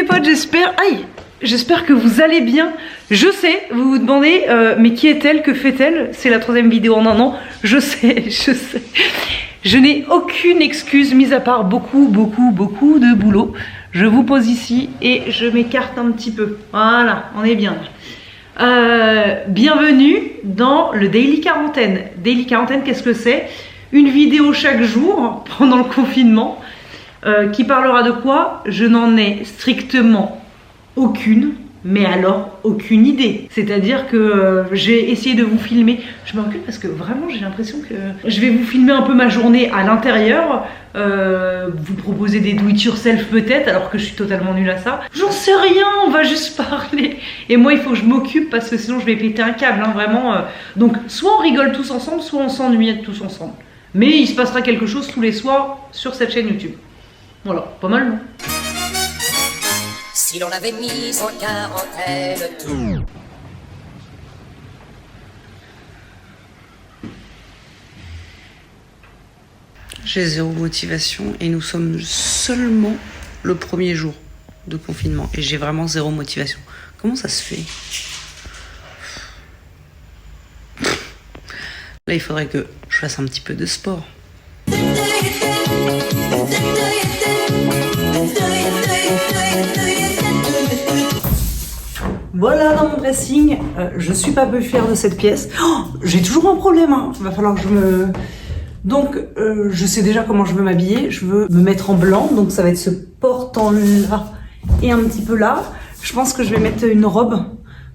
potes, j'espère que vous allez bien. Je sais, vous vous demandez, mais qui est-elle, que fait-elle? C'est la 3e vidéo en un an. Je sais. Je n'ai aucune excuse, mis à part beaucoup de boulot. Je vous pose ici et je m'écarte un petit peu. Voilà, on est bien. Bienvenue dans le Daily Quarantaine. Daily Quarantaine, qu'est-ce que c'est? Une vidéo chaque jour pendant le confinement. Qui parlera de quoi? Je n'en ai strictement aucune, mais alors aucune idée. C'est-à-dire que j'ai essayé de vous filmer. Je me recule parce que vraiment j'ai l'impression que je vais vous filmer un peu ma journée à l'intérieur. Vous proposer des do it yourself peut-être, alors que je suis totalement nulle à ça. J'en sais rien, on va juste parler. Et moi il faut que je m'occupe parce que sinon je vais péter un câble, hein, vraiment. Donc soit on rigole tous ensemble, soit on s'ennuie tous ensemble. Mais il se passera quelque chose tous les soirs sur cette chaîne YouTube. Voilà, pas mal, non? Si l'on avait mis en quarantaine tout. J'ai zéro motivation et nous sommes seulement le 1er jour de confinement et j'ai vraiment zéro motivation. Comment ça se fait? Là, il faudrait que je fasse un petit peu de sport. Voilà dans mon dressing, je suis pas peu fière de cette pièce. Oh, j'ai toujours un problème, hein. Il va falloir que je me... Donc, je sais déjà comment je veux m'habiller. Je veux me mettre en blanc, donc ça va être ce portant-là et un petit peu là. Je pense que je vais mettre une robe,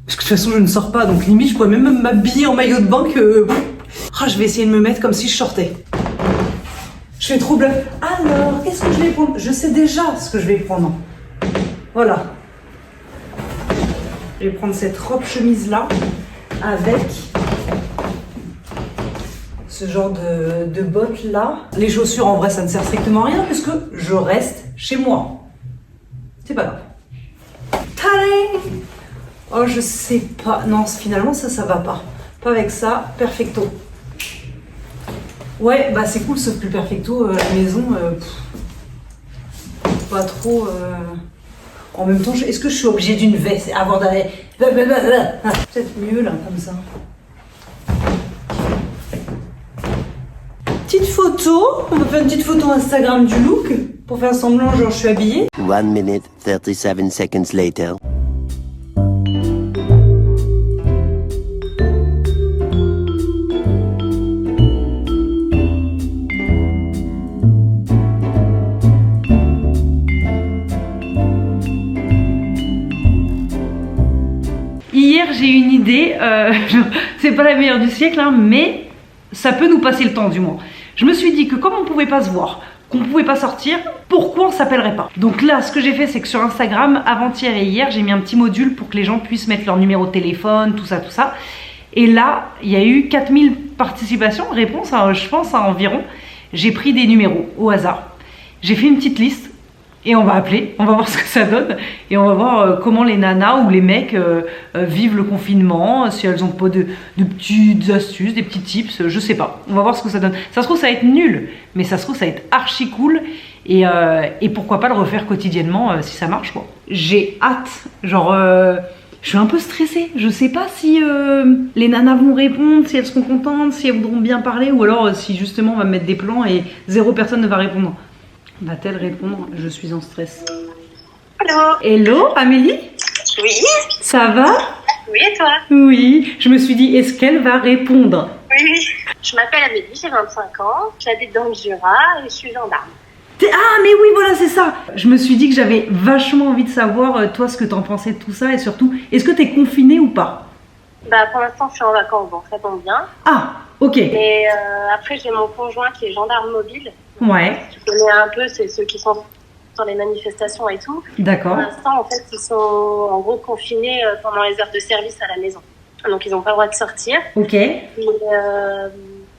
parce que de toute façon je ne sors pas, donc limite je pourrais même m'habiller en maillot de bain que... Oh, je vais essayer de me mettre comme si je sortais. Je fais trop bluff. Alors, qu'est-ce que je vais prendre? Je sais déjà ce que je vais prendre. Voilà. Je vais prendre cette robe chemise là avec ce genre de bottes là. Les chaussures en vrai ça ne sert strictement à rien puisque je reste chez moi. C'est pas grave. Tadam! Oh je sais pas. Non finalement ça va pas. Pas avec ça. Perfecto. Ouais bah c'est cool sauf que le perfecto à la maison pas trop... En même temps, est-ce que je suis obligée d'une veste avant d'aller... Peut-être mieux là, comme ça. Petite photo. On va faire une petite photo Instagram du look. Pour faire semblant, genre je suis habillée. 1 minute, 37 seconds later. Hier j'ai eu une idée, c'est pas la meilleure du siècle, hein, mais ça peut nous passer le temps du moins. Je me suis dit que comme on pouvait pas se voir, qu'on pouvait pas sortir, pourquoi on s'appellerait pas? Donc là ce que j'ai fait c'est que sur Instagram, avant-hier et hier, j'ai mis un petit module pour que les gens puissent mettre leur numéro de téléphone, tout ça. Et là, il y a eu 4000 participations, réponses, à, je pense à environ. J'ai pris des numéros au hasard. J'ai fait une petite liste. Et on va appeler, on va voir ce que ça donne et on va voir comment les nanas ou les mecs vivent le confinement, si elles ont pas de petites astuces, des petits tips, je sais pas. On va voir ce que ça donne. Ça se trouve ça va être nul, mais ça se trouve ça va être archi cool et pourquoi pas le refaire quotidiennement si ça marche quoi. J'ai hâte, genre je suis un peu stressée, je sais pas si les nanas vont répondre, si elles seront contentes, si elles voudront bien parler ou alors si justement on va mettre des plans et 0 personne ne va répondre. Va-t-elle répondre? Je suis en stress. Allô? Hello, Amélie? Oui. Ça va? Oui, et toi? Oui. Je me suis dit, est-ce qu'elle va répondre? Oui. Je m'appelle Amélie, j'ai 25 ans, j'habite dans le Jura et je suis gendarme. Ah, mais oui, voilà, c'est ça. Je me suis dit que j'avais vachement envie de savoir, toi, ce que t'en pensais de tout ça et surtout, est-ce que t'es confinée ou pas? Bah, pour l'instant, je suis en vacances, donc ça tombe bien. Ah, ok. Et après, j'ai mon conjoint qui est gendarme mobile. Ouais. Tu connais un peu, c'est ceux qui sont sur les manifestations et tout. D'accord. Pour l'instant, en fait, ils sont en gros confinés pendant les heures de service à la maison. Donc, ils n'ont pas le droit de sortir. Ok. Et,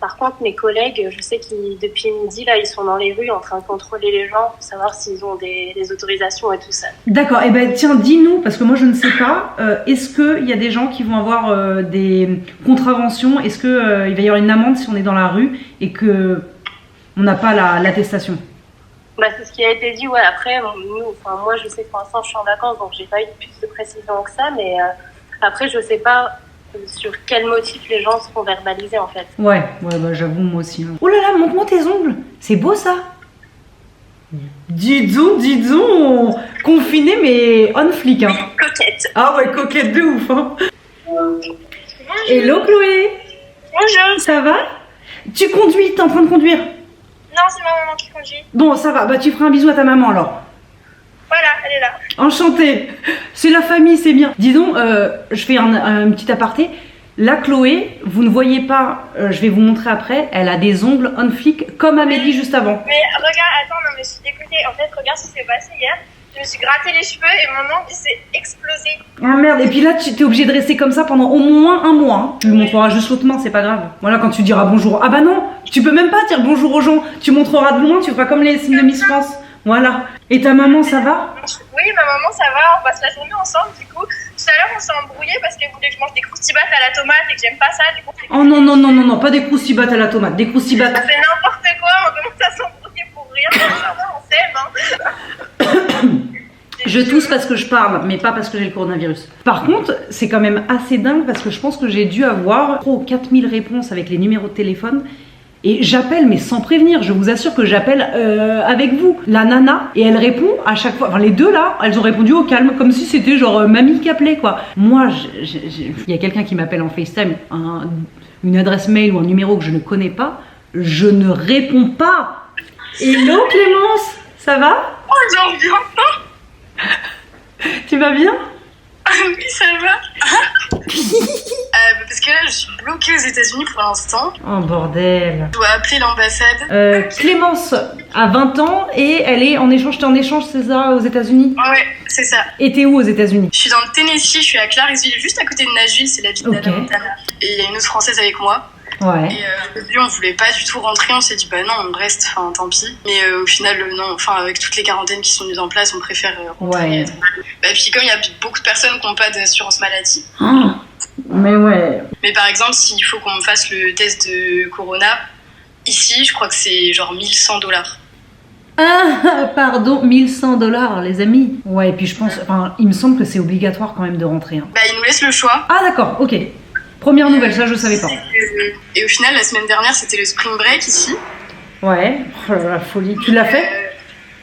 par contre, mes collègues, je sais qu'ils, depuis midi, là, ils sont dans les rues en train de contrôler les gens pour savoir s'ils ont des autorisations et tout ça. D'accord. Eh ben, tiens, dis-nous, parce que moi, je ne sais pas, est-ce qu'il y a des gens qui vont avoir des contraventions? Est-ce qu'il va y avoir une amende si on est dans la rue et que on n'a pas l'attestation? Bah, c'est ce qui a été dit, ouais. Après, moi, je sais que pour l'instant, je suis en vacances, donc j'ai pas eu plus de précision que ça, mais après, je sais pas sur quel motif les gens seront verbalisés, en fait. Ouais, bah j'avoue, moi aussi. Hein. Oh là là, montre-moi tes ongles. C'est beau ça. Dis donc, confiné mais on flic. Hein. Coquette. Ah ouais, coquette de ouf. Hein. Hello Chloé. Bonjour. Ça va? Tu conduis, t'es en train de conduire? Non, c'est ma maman qui conduit. Bon, ça va, bah tu feras un bisou à ta maman alors. Voilà, elle est là. Enchantée. C'est la famille, c'est bien. Dis donc, je fais un petit aparté. Là, Chloé, vous ne voyez pas, je vais vous montrer après, elle a des ongles on flic comme Amélie juste avant. Mais regarde, attends, non, mais je suis dégoûtée. En fait, regarde ce qui s'est passé hier. Je me suis gratté les cheveux et mon ongle il s'est explosé. Ah merde, et puis là, tu t'es obligé de rester comme ça pendant au moins un mois. Hein. Tu lui montreras juste l'autre main, c'est pas grave. Voilà, quand tu diras bonjour. Ah bah non, tu peux même pas dire bonjour aux gens. Tu montreras de loin, tu feras comme les signes de Miss France. Voilà. Et ta maman, ça va? Oui, ma maman, ça va. On passe la journée ensemble. Du coup, tout à l'heure, on s'est embrouillé parce qu'elle voulait que je mange des croustibates à la tomate et que j'aime pas ça. Du coup, Oh non, pas des croustibates à la tomate, des croustibates. c'est n'importe quoi. On commence à s'embrouiller pour rien. On s'aime, hein. Je tousse parce que je parle, mais pas parce que j'ai le coronavirus. Par contre, c'est quand même assez dingue parce que je pense que j'ai dû avoir 3 ou 4000 réponses avec les numéros de téléphone. Et j'appelle, mais sans prévenir. Je vous assure que j'appelle avec vous. La nana, et elle répond à chaque fois. Enfin, les deux là, elles ont répondu au calme, comme si c'était genre mamie qui appelait quoi. Moi, il y a quelqu'un qui m'appelle en FaceTime, une adresse mail ou un numéro que je ne connais pas. Je ne réponds pas. Hello Clémence, ça va? Oh, j'en reviens pas. Tu vas bien? Oui, ça va. Parce que là, je suis bloquée aux États-Unis pour l'instant. Oh bordel. Je dois appeler l'ambassade. Clémence a 20 ans et elle est en échange, t'es en échange, c'est ça, aux États-Unis? Ouais, c'est ça. Et t'es où aux États-Unis? Je suis dans le Tennessee, je suis à Clarksville, juste à côté de Nashville, c'est la ville d'Anna Montana. Et il y a une autre française avec moi. Ouais. Et au début, on voulait pas du tout rentrer, on s'est dit bah non, on reste, enfin tant pis. Mais au final, non, enfin avec toutes les quarantaines qui sont mises en place, on préfère rentrer. Ouais. Bah, puis comme il y a beaucoup de personnes qui n'ont pas d'assurance maladie. Oh, mais ouais. Mais par exemple, s'il faut qu'on me fasse le test de Corona, ici, je crois que c'est genre $1100. Ah, pardon, $1100, les amis. Ouais, et puis je pense, enfin, il me semble que c'est obligatoire quand même de rentrer. Hein. Bah, ils nous laissent le choix. Ah, d'accord, ok. Première nouvelle, ça je savais pas. Et au final, la semaine dernière, c'était le spring break ici. Ouais, oh là là, folie. Tu l'as fait?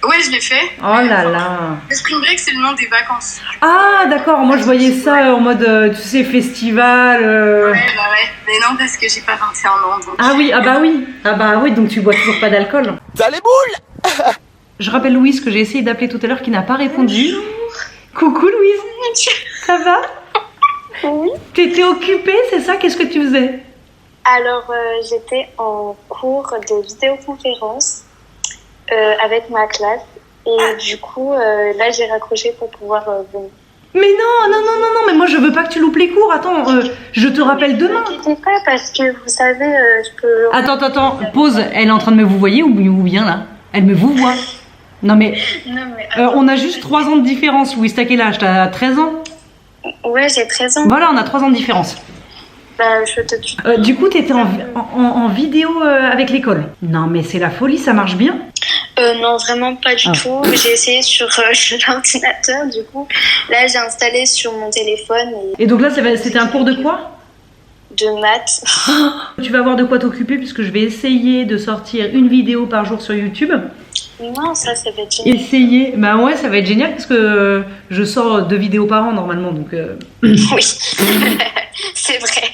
Ouais, je l'ai fait. Oh là là. Le spring break, c'est le nom des vacances. Ah, d'accord, moi je voyais ça en mode, tu sais, festival. Ouais, bah ouais. Mais non, parce que j'ai pas 21 ans. Donc... Ah oui, ah bah oui, donc tu bois toujours pas d'alcool. T'as les boules? Je rappelle Louise que j'ai essayé d'appeler tout à l'heure qui n'a pas répondu. Bonjour. Coucou Louise, ça va? Oui. T'étais occupée, c'est ça? Qu'est-ce que tu faisais? Alors, j'étais en cours de vidéoconférence avec ma classe. Et du coup, là, j'ai raccroché pour pouvoir venir. Mais non, mais moi je veux pas que tu loupes les cours. Attends, je te rappelle demain. Ne t'inquiète pas, parce que vous savez, je peux... Attends, pause. Elle est en train de me vous voyer ou bien là? Elle me vous voit. Non mais, on a juste 3 ans de différence. Louise, t'as quel âge? T'as 13 ans? Ouais, j'ai 13 ans. Voilà, on a 3 ans de différence. Bah, je te tue. Du coup, t'étais en vidéo avec l'école. Non mais c'est la folie, ça marche bien. Non, vraiment pas du tout. J'ai essayé sur l'ordinateur, du coup. Là, j'ai installé sur mon téléphone. Et donc là, c'était un cours de quoi? De maths. Tu vas avoir de quoi t'occuper puisque je vais essayer de sortir une vidéo par jour sur YouTube. Non, ça va être génial. Essayer, bah ouais, ça va être génial parce que je sors 2 vidéos par an normalement, donc... Oui, c'est vrai.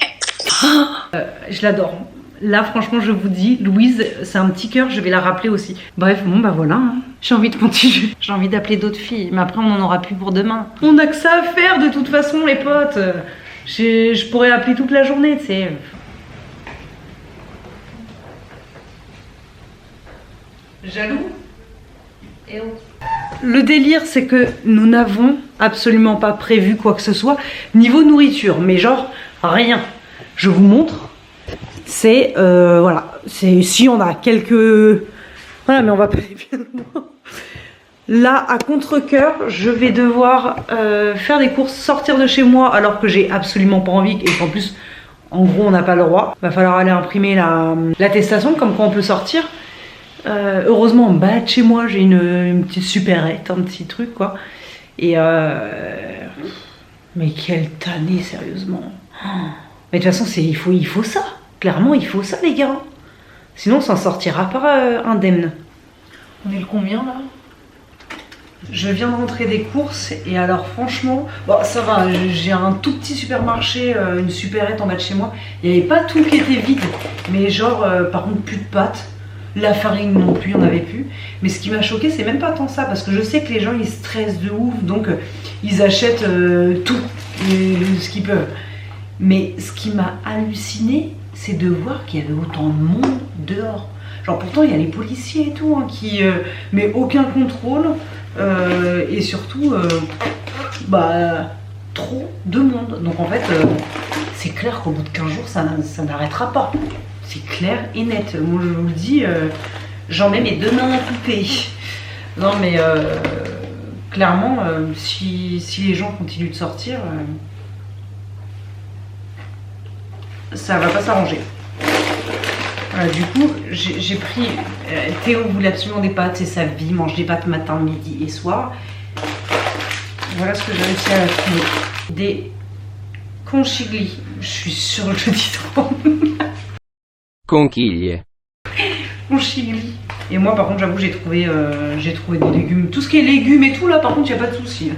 Je l'adore. Là, franchement, je vous dis, Louise, c'est un petit cœur, je vais la rappeler aussi. Bref, bon, bah voilà. Hein. J'ai envie de continuer. J'ai envie d'appeler d'autres filles, mais après, on n'en aura plus pour demain. On n'a que ça à faire de toute façon, les potes. Je pourrais appeler toute la journée, tu sais. Jaloux? Et oh. Le délire, c'est que nous n'avons absolument pas prévu quoi que ce soit niveau nourriture, mais genre rien. Je vous montre. C'est voilà, c'est si on a quelques voilà, mais on va pas aller bien loin. Là, à contre-cœur, je vais devoir faire des courses, sortir de chez moi alors que j'ai absolument pas envie et qu'en plus, en gros, on n'a pas le droit. Va falloir aller imprimer l'attestation comme quoi on peut sortir. Heureusement, en bas de chez moi, j'ai une petite supérette, un petit truc, quoi. Et mais quelle tannée, sérieusement. Mais de toute façon, il faut ça. Clairement, il faut ça, les gars. Sinon, on s'en sortira pas indemne. On est le combien, là? Je viens de rentrer des courses et alors franchement, bon ça va, j'ai un tout petit supermarché, une supérette en bas de chez moi. Il n'y avait pas tout qui était vide, mais genre par contre plus de pâtes, la farine non plus, il n'y en avait plus. Mais ce qui m'a choqué, c'est même pas tant ça, parce que je sais que les gens ils stressent de ouf, donc ils achètent tout, ce qu'ils peuvent. Mais ce qui m'a halluciné, c'est de voir qu'il y avait autant de monde dehors. Genre pourtant il y a les policiers et tout, hein, qui mais aucun contrôle. Et surtout trop de monde. Donc en fait c'est clair qu'au bout de 15 jours ça n'arrêtera pas. C'est clair et net. Moi je vous le dis, j'en mets mes deux mains coupées. Non mais clairement si les gens continuent de sortir, ça va pas s'arranger. Voilà, du coup, j'ai pris... Théo voulait absolument des pâtes, c'est sa vie, il mange des pâtes matin, midi et soir. Voilà ce que j'ai réussi à trouver. Des conchigli. Je suis sûre que je dis trop. Conchiglie. Conchigli. Et moi, par contre, j'avoue, j'ai trouvé des légumes. Tout ce qui est légumes et tout, là, par contre, il n'y a pas de souci.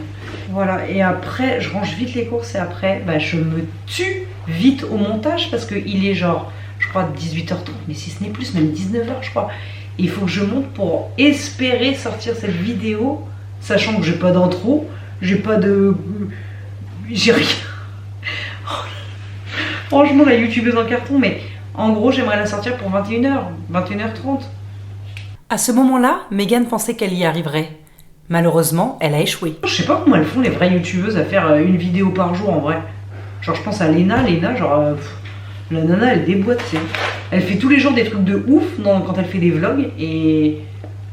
Voilà, et après, je range vite les courses et après, je me tue vite au montage parce qu'il est genre... je crois 18h30, mais si ce n'est plus, même 19h je crois. Et il faut que je monte pour espérer sortir cette vidéo, sachant que j'ai pas d'intro, j'ai pas de... j'ai rien. Franchement la youtubeuse en carton, mais en gros j'aimerais la sortir pour 21h, 21h30. À ce moment-là, Megan pensait qu'elle y arriverait. Malheureusement, elle a échoué. Je sais pas comment elles font les vraies youtubeuses à faire une vidéo par jour en vrai. Genre je pense à Léna, genre... la nana elle déboîte, tu sais. Elle fait tous les jours des trucs de ouf quand elle fait des vlogs et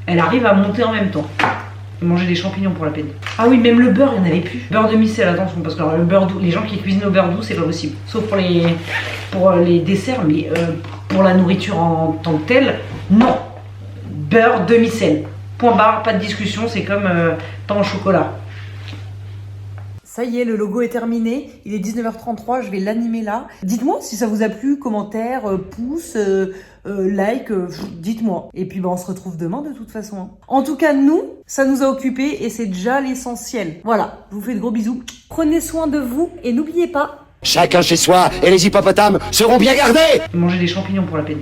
elle arrive à monter en même temps. Et manger des champignons pour la peine. Ah oui, même le beurre, il n'y en avait plus. Beurre demi-sel, attention, parce que le beurre doux, les gens qui cuisinent au beurre doux, c'est pas possible. Sauf pour les desserts, mais pour la nourriture en tant que telle, non. Beurre demi-sel. Point barre, pas de discussion, c'est comme pain au chocolat. Ça y est, le logo est terminé. Il est 19h33, je vais l'animer là. Dites-moi si ça vous a plu, commentaire, pouce, like, dites-moi. Et puis on se retrouve demain de toute façon. En tout cas, nous, ça nous a occupés et c'est déjà l'essentiel. Voilà, je vous fais de gros bisous. Prenez soin de vous et n'oubliez pas... Chacun chez soi et les hippopotames seront bien gardés. Manger des champignons pour la peine.